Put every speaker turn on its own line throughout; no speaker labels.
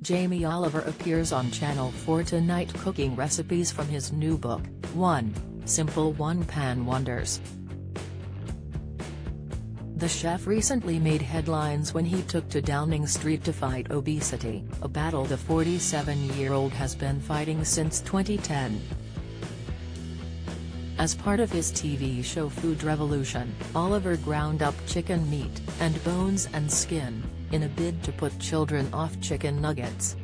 Jamie Oliver appears on Channel 4 tonight cooking recipes from his new book, 1 Simple One-Pan Wonders. The chef recently made headlines when he took to Downing Street to fight obesity, a battle the 47-year-old has been fighting since 2010. As part of his TV show Food Revolution, Oliver ground up chicken meat, and bones and skin, in a bid to put children off chicken nuggets.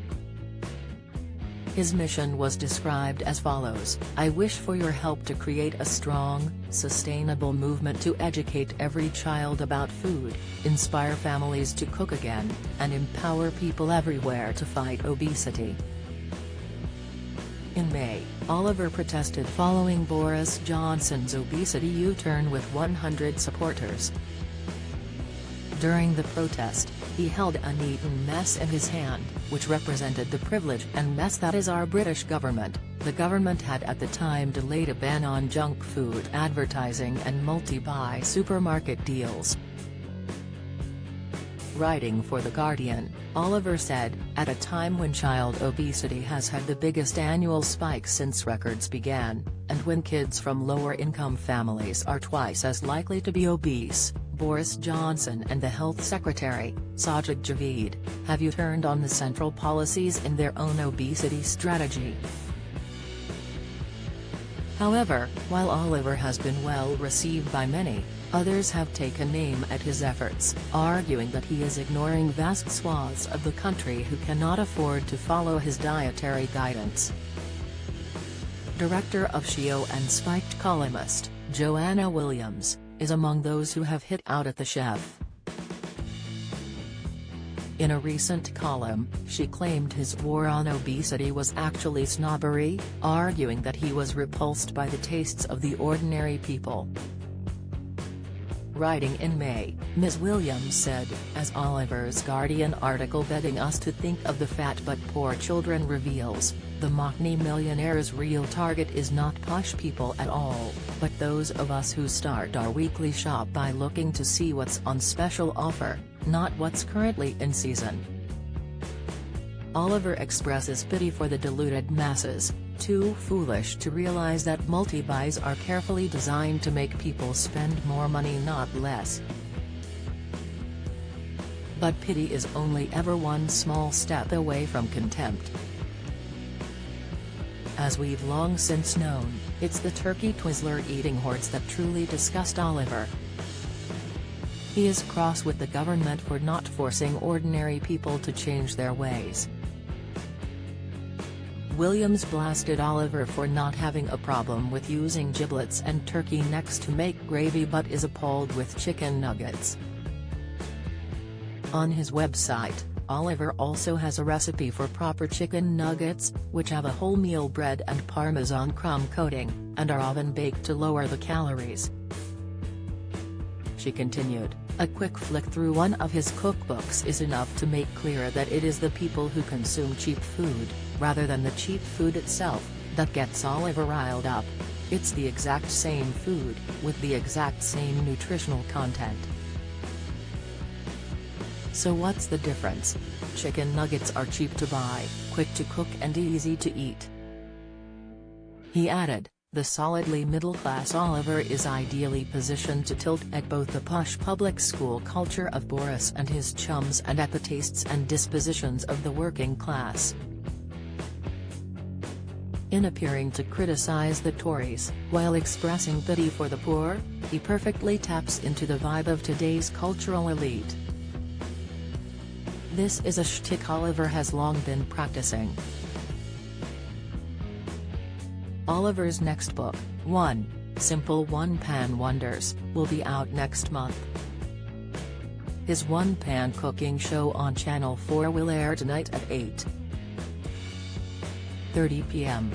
His mission was described as follows: "I wish for your help to create a strong, sustainable movement to educate every child about food, inspire families to cook again, and empower people everywhere to fight obesity." In May, Oliver protested following Boris Johnson's obesity U-turn with 100 supporters. During the protest, he held an eaten mess in his hand, which represented the privilege and mess that is our British government. The government had at the time delayed a ban on junk food advertising and multi-buy supermarket deals. Writing for The Guardian, Oliver said, "At a time when child obesity has had the biggest annual spike since records began, and when kids from lower-income families are twice as likely to be obese, Boris Johnson and the Health Secretary, Sajid Javid, have U-turned on the central policies in their own obesity strategy." However, while Oliver has been well received by many, others have taken aim at his efforts, arguing that he is ignoring vast swaths of the country who cannot afford to follow his dietary guidance. Director of SHEO and Spiked columnist, Joanna Williams, is among those who have hit out at the chef. In a recent column, she claimed his war on obesity was actually snobbery, arguing that he was repulsed by the tastes of the ordinary people. Writing in May, Ms. Williams said, as Oliver's Guardian article begging us to think of the fat but poor children reveals, the Mockney millionaire's real target is not posh people at all, but those of us who start our weekly shop by looking to see what's on special offer, not what's currently in season. Oliver expresses pity for the deluded masses, too foolish to realize that multi-buys are carefully designed to make people spend more money not less. But pity is only ever one small step away from contempt. As we've long since known, it's the turkey Twizzler eating hordes that truly disgust Oliver. He is cross with the government for not forcing ordinary people to change their ways. Williams blasted Oliver for not having a problem with using giblets and turkey necks to make gravy but is appalled with chicken nuggets. On his website, Oliver also has a recipe for proper chicken nuggets, which have a wholemeal bread and Parmesan crumb coating, and are oven-baked to lower the calories. She continued, "A quick flick through one of his cookbooks is enough to make clear that it is the people who consume cheap food, rather than the cheap food itself, that gets Oliver riled up. It's the exact same food, with the exact same nutritional content. So what's the difference? Chicken nuggets are cheap to buy, quick to cook and easy to eat." He added, "The solidly middle-class Oliver is ideally positioned to tilt at both the posh public school culture of Boris and his chums and at the tastes and dispositions of the working class." In appearing to criticize the Tories, while expressing pity for the poor, he perfectly taps into the vibe of today's cultural elite. This is a shtick Oliver has long been practicing. Oliver's next book, 1 Simple One-Pan Wonders, will be out next month. His one-pan cooking show on Channel 4 will air tonight at 8:30 p.m.